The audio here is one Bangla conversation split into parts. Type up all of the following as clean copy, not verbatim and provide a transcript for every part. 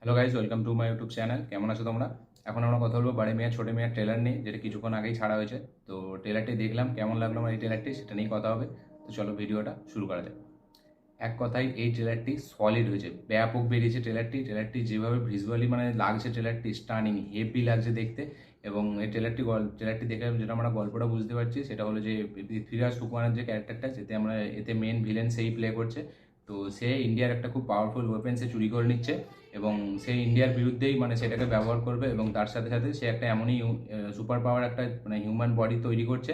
Hello guys, welcome to my YouTube channel. কেমন আছো তোমরা? এখন আমরা কথা বলবো বাড়ি মিয়া ছোটো মিয়ার ট্রেলার নিয়ে, যেটা কিছুক্ষণ আগেই ছাড়া হয়েছে। তো ট্রেলারটি দেখলাম, কেমন লাগলো আমার এই ট্রেলারটি সেটা নিয়েই কথা হবে। তো চলো ভিডিওটা শুরু করা যাক। এক কথায় এই ট্রেলারটি সলিড হয়েছে, ব্যাপক বেরিয়েছে ট্রেলারটি যেভাবে ভিজুয়ালি মানে লাগছে, ট্রেলারটি স্টানিং হেভি লাগছে দেখতে। এবং এই ট্রেলারটি দেখে যেটা আমরা গল্পটা বুঝতে পারছি সেটা হলো যে পৃথ্বীরাজ সুকুমারের যে ক্যারেক্টারটা, এতে মেন ভিলেন সেই প্লে করছে। তো সে ইন্ডিয়ার একটা খুব পাওয়ারফুল ওয়েপেন সে চুরি করে নিচ্ছে এবং সে ইন্ডিয়ার বিরুদ্ধেই মানে সেটাকে ব্যবহার করবে। এবং তার সাথে সাথে সে একটা এমনই সুপার পাওয়ার একটা মানে হিউম্যান বডি তৈরি করছে,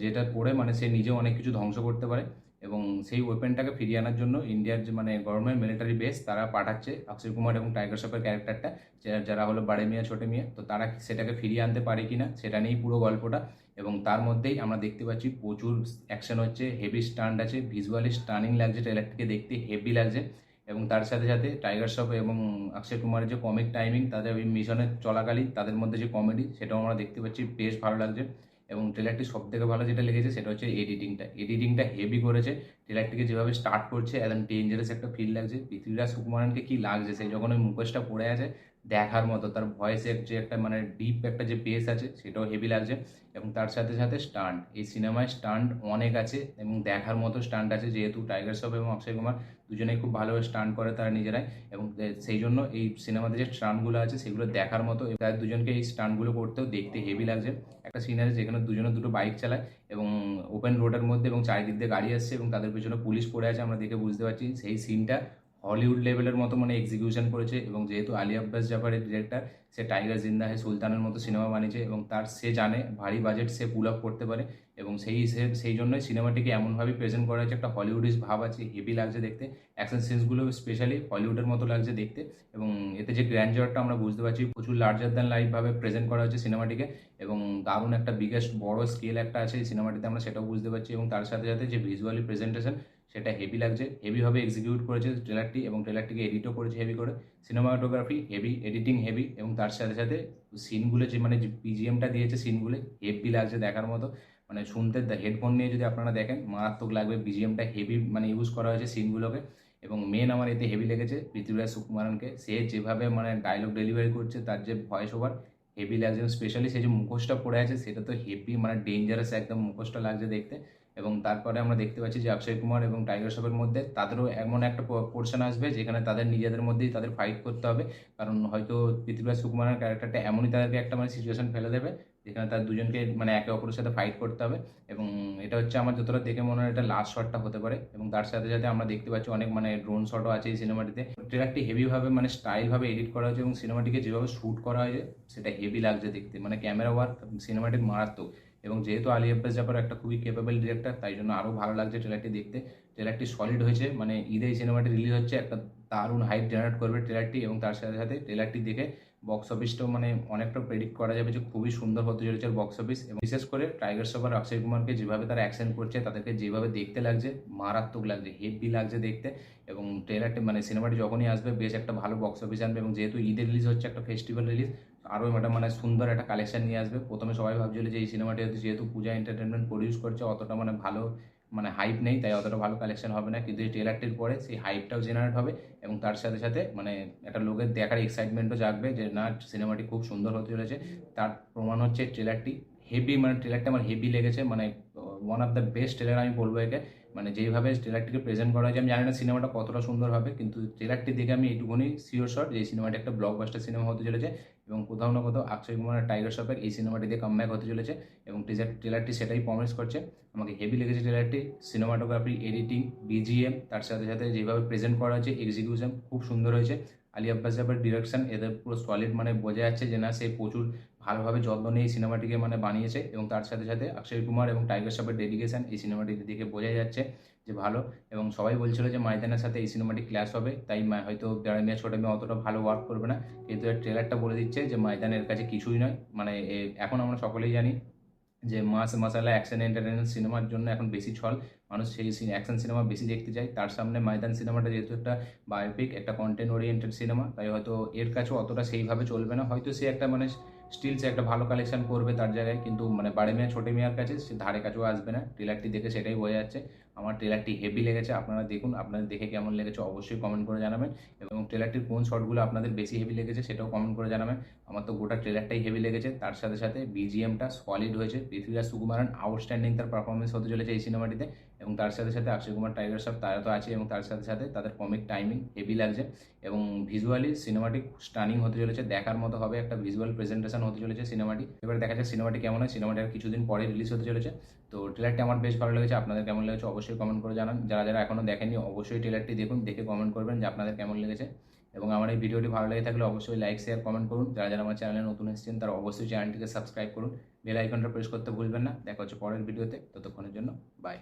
যেটা পড়ে মানে সে নিজেও অনেক কিছু ধ্বংস করতে পারে। এবং সেই ওয়েপেনটাকে ফিরিয়ে আনার জন্য ইন্ডিয়ার যে মানে গভর্নমেন্ট মিলিটারি বেস তারা পাঠাচ্ছে অক্ষয় কুমার এবং টাইগার শ্রফের ক্যারেক্টারটা, যারা হলো বাড়ে মিয়া ছোটে মিয়া। তো তারা সেটাকে ফিরিয়ে আনতে পারে কিনা সেটা নিয়েই পুরো গল্পটা। এবং তার মধ্যেই আমরা দেখতে পাচ্ছি প্রচুর অ্যাকশন হচ্ছে, হেভি স্টান্ট আছে, ভিজুয়ালি স্টানিং লাগছে, ট্রেলারটিকে দেখতে হেভি লাগছে। এবং তার সাথে সাথে টাইগার শ্রফ এবং অক্ষয় কুমারের যে কমিক টাইমিং, তাদের ওই মিশনের চলাকালীন তাদের মধ্যে যে কমেডি, সেটাও আমরা দেখতে পাচ্ছি, বেশ ভালো লাগছে। এবং ট্রেলারটি সব থেকে ভালো যেটা লেগেছে সেটা হচ্ছে এডিটিংটা হেভি করেছে। ট্রেলারটিকে যেভাবে স্টার্ট করছে একদম ডেঞ্জারাস একটা ফিল লাগছে। পৃথ্বীরাজ সুকুমারনকে কি লাগছে সেই যখন ওই মুখোশটা পড়ে আছে, দেখার মতো। তার ভয়েসের যে একটা মানে ডিপ একটা যে বেস আছে সেটাও হেভি লাগছে। এবং তার সাথে সাথে স্টান্ট, এই সিনেমায় স্টান্ট অনেক আছে এবং দেখার মতো স্টান্ট আছে, যেহেতু টাইগার শ্রফ এবং অক্ষয় কুমার দুজনেই খুব ভালো স্টান্ট করে তারা নিজেরাই। এবং সেই জন্য এই সিনেমাতে যে স্টান্টগুলো আছে সেগুলো দেখার মতো। তাদের দুজনকে এই স্টান্টগুলো করতেও দেখতে হেভি লাগছে। একটা সিন আছে যেখানে দুজনে দুটো বাইক চালায় এবং ওপেন রোডের মধ্যে, এবং চারিদিক দিয়ে গাড়ি আসছে এবং তাদের পেছনে পুলিশ পড়ে আছে, আমরা দেখে বুঝতে পারছি সেই সিনটা হলিউড লেভেলের মতো মানে এক্সিকিউশন করেছে। এবং যেহেতু আলী আব্বাস জাফরের ডিরেক্টর, সে টাইগার জিন্দা হে সুলতানের মতো সিনেমা বানিয়েছে এবং সে জানে ভারী বাজেট সে পুল আপ করতে পারে। এবং সেই জন্যই সিনেমাটিকে এমনভাবে প্রেজেন্ট করা হয়েছে, একটা হলিউডিশ ভাব আছে, হেভি লাগছে দেখতে। অ্যাকশন সিনসগুলো স্পেশালি হলিউডের মতো লাগছে দেখতে। এবং এতে যে গ্র্যান্ডারটা আমরা বুঝতে পারছি, প্রচুর লার্জার দ্যান লাইফ ভাবে প্রেজেন্ট করা হচ্ছে সিনেমাটিকে। এবং দারুণ একটা বিগেস্ট বড় স্কেল একটা আছে এই সিনেমাটিতে, আমরা সেটাও বুঝতে পারছি। এবং তার সাথে সাথে যে ভিজুয়ালি প্রেজেন্টেশন, সেটা হেভি লাগছে, হেভিভাবে এক্সিকিউট করেছে ট্রেলারটি এবং ট্রেলারটিকে এডিটও করেছে হেভি করে। সিনেমাটোগ্রাফি হেভি, এডিটিং হেভি, এবং তার সাথে সাথে সিনগুলো যে মানে যে বিজিএমটা দিয়েছে সিনগুলো হেভি লাগছে দেখার মতো। মানে শুনতে হেডফোন নিয়ে যদি আপনারা দেখেন মারাত্মক লাগবে, বিজিএমটা হেভি মানে ইউজ করা হয়েছে সিনগুলোকে। এবং মেন আমার এতে হেভি লেগেছে পৃথ্বীরাজ সুকুমারনকে, সে যেভাবে মানে ডায়লগ ডেলিভারি করছে, তার যে ভয়েস ওভার হেভি লাগছে। স্পেশালি সে যে মুখোশটা পড়ে আছে সেটা তো হেভি মানে ডেঞ্জারাস একদম মুখোশটা লাগছে দেখতে। এবং তারপরে আমরা দেখতে পাচ্ছি যে অক্ষয় কুমার এবং টাইগার শ্রফের মধ্যে তাদেরও এমন একটা পোর্শন আসবে যেখানে তাদের নিজেদের মধ্যেই তাদের ফাইট করতে হবে। কারণ হয়তো পৃথ্বীরাজ সুকুমারের ক্যারেক্টারটা এমনই তাদেরকে একটা মানে সিচুয়েশন ফেলে দেবে যেখানে তার দুজনকে মানে একে অপরের সাথে ফাইট করতে হবে। এবং এটা হচ্ছে আমার যতটা দেখে মনে হয় এটা লাস্ট শটটা হতে পারে। এবং তার সাথে সাথে আমরা দেখতে পাচ্ছি অনেক মানে ড্রোন শটও আছে এই সিনেমাটিতে। ট্রেলারটি হেভিভাবে মানে স্টাইলভাবে এডিট করা হয়েছে এবং সিনেমাটিকে যেভাবে শ্যুট করা হয়েছে সেটা হেভি লাগছে দেখতে, মানে ক্যামেরা ওয়ার্ক সিনেমাটিক মারাত্মক। এবং যেহেতু আলী আব্বাস জাফর একটা খুবই কেপেবল ডিরেক্টর, তাই জন্য আরও ভালো লাগছে ট্রেলারটি দেখতে। ট্রেলারটি সলিড হয়েছে, মানে ঈদে এই সিনেমাটি রিলিজ হচ্ছে, একটা দারুণ হাইপ জেনারেট করবে ট্রেলারটি। এবং তার সাথে সাথে ট্রেলারটি দেখে বক্স অফিসটাও মানে অনেকটা প্রেডিক্ট করা যাবে যে খুবই সুন্দর হতে চলেছে বক্স অফিস। এবং বিশেষ করে টাইগার শ্রফ আর অক্ষয় কুমারকে যেভাবে তারা অ্যাকশন করছে, তাদেরকে যেভাবে দেখতে লাগছে মারাত্মক লাগছে, হেভি লাগছে দেখতে। এবং ট্রেলারটি মানে সিনেমাটি যখনই আসবে বেশ একটা ভালো বক্স অফিস আনবে। এবং যেহেতু ঈদে রিলিজ হচ্ছে, একটা ফেস্টিভ্যাল রিলিজ, আরও একটা মানে সুন্দর একটা কালেকশন নিয়ে আসবে। প্রথমে সবাই ভাবছিল যে এই সিনেমাটি যেহেতু পূজা এন্টারটেনমেন্ট প্রডিউস করছে, অতটা মানে ভালো মানে হাইপ নেই, তাই অতটা ভালো কালেকশন হবে না। কিন্তু এই ট্রেলারটির পরে সেই হাইপটাও জেনারেট হবে এবং তার সাথে সাথে মানে একটা লোকের দেখার এক্সাইটমেন্টও জাগবে যে না, সিনেমাটি খুব সুন্দর হতে চলেছে। তার প্রমাণ হচ্ছে ট্রেলারটি হেভি, মানে ট্রেলারটা আমার হেভি লেগেছে, মানে one of the best trailer আমি বলবো একে। মানে যেইভাবে ট্রেলারটিকে প্রেজেন্ট করা হয়েছে, আমি জানি না সিনেমাটা কতটা সুন্দর হবে, কিন্তু ট্রেলারটি দেখে আমি এইটুকুনি শিওর শট যে এই সিনেমাটি একটা ব্লকবাস্টার সিনেমা হতে চলেছে। এবং কোথাও না কোথাও অক্ষয় কুমার আর টাইগার শ্রফের এই সিনেমাটি দিয়ে কামব্যাক হতে চলেছে। এবং ট্রেলারটি সেটাই প্রমিস করছে। আমাকে হেভি লেগেছে ট্রেলারটি, সিনেমাটোগ্রাফি, এডিটিং, বিজিএম, তার সাথে সাথে যেভাবে প্রেজেন্ট করা হয়েছে এক্সিকিউশন খুব সুন্দর হয়েছে। আলী আব্বাস জাফরের ডিরেকশন এদের পুরো সলিড, মানে বোঝা যাচ্ছে যে না, সে প্রচুর ভালোভাবে যত্ন নিয়ে এই সিনেমাটিকে মানে বানিয়েছে। এবং তার সাথে সাথে অক্ষয় কুমার এবং টাইগার শ্রফের ডেডিকেশন এই সিনেমাটিতে দেখে বোঝা যাচ্ছে যে ভালো। এবং সবাই বলছিল যে ময়দানের সাথে এই সিনেমাটি ক্ল্যাশ হবে, তাই হয়তো বড় মিয়া ছোট মিয়া অতটা ভালো ওয়ার্ক করবে না। কিন্তু এর ট্রেলারটা বলে দিচ্ছে যে ময়দানের কাছে কিছুই নয়। মানে এখন আমরা সকলেই জানি যে মাস মশালা অ্যাকশন এন্টারটেনমেন্ট সিনেমার জন্য এখন বেশি ছল, মানুষ সেই অ্যাকশন সিনেমা বেশি দেখতে চায়। তার সামনে ময়দান সিনেমাটা যেহেতু একটা বায়োপিক, একটা কন্টেন্ট ওরিয়েন্টেড সিনেমা, তাই হয়তো এর কাছেও অতটা সেইভাবে চলবে না। হয়তো সে একটা মানে স্টিল সে একটা ভালো কালেকশন করবে তার জায়গায়, কিন্তু মানে বাড়ে মিয়া ছোটে মিয়ার কাছে সে ধারে কাছেও আসবে না। ট্রেলারটি দেখে সেটাই বোঝা যাচ্ছে। আমার ট্রেলারটি হেভি লেগেছে। আপনারা দেখুন, আপনাদের দেখে কেমন লেগেছে অবশ্যই কমেন্ট করে জানাবেন, এবং ট্রেলারটির কোন শটগুলো আপনাদের বেশি হেভি লেগেছে সেটাও কমেন্ট করে জানাবেন। আমার তো গোটা ট্রেলারটাই হেভি লেগেছে, তার সাথে সাথে বিজিএমটা সলিড হয়েছে। পৃথ্বীরাজ সুকুমারন আউটস্ট্যান্ডিং তার পারফরমেন্স হতে চলেছে এই সিনেমাটিতে, এবং তার সাথে সাথে অক্ষয় কুমার টাইগার শ্রফ তারা তো আছে, এবং তার সাথে সাথে তাদের কমিক টাইমিং হেভি লাগছে, এবং ভিজুয়ালি সিনেমাটি স্টানিং হতে চলেছে, দেখার মতো হবে, একটা ভিজুয়াল প্রেজেন্টেশন হতে চলেছে সিনেমাটি। এবার দেখা যাক সিনেমাটি কেমন হয়। সিনেমাটি আর কিছুদিন পরে রিলিজ হতে চলেছে। তো ট্রেলারটি আমার বেশ ভালো লেগেছে, আপনাদের কেমন লেগেছে অবশ্যই কমেন্ট করে জানান। যারা যারা এখনও দেখেননি অবশ্যই ট্রেলারটি দেখুন, দেখে কমেন্ট করবেন যে আপনাদের কেমন লেগেছে। এবং আমার এই ভিডিওটি ভালো লেগে থাকলে অবশ্যই লাইক শেয়ার কমেন্ট করুন। যারা যারা আমার চ্যানেলে নতুন এসেছেন তারা অবশ্যই চ্যানেলটিকে সাবস্ক্রাইব করুন, বেল আইকনটা প্রেস করতে ভুলবেন না। দেখা হচ্ছে পরের ভিডিওতে, ততক্ষণের জন্য বাই।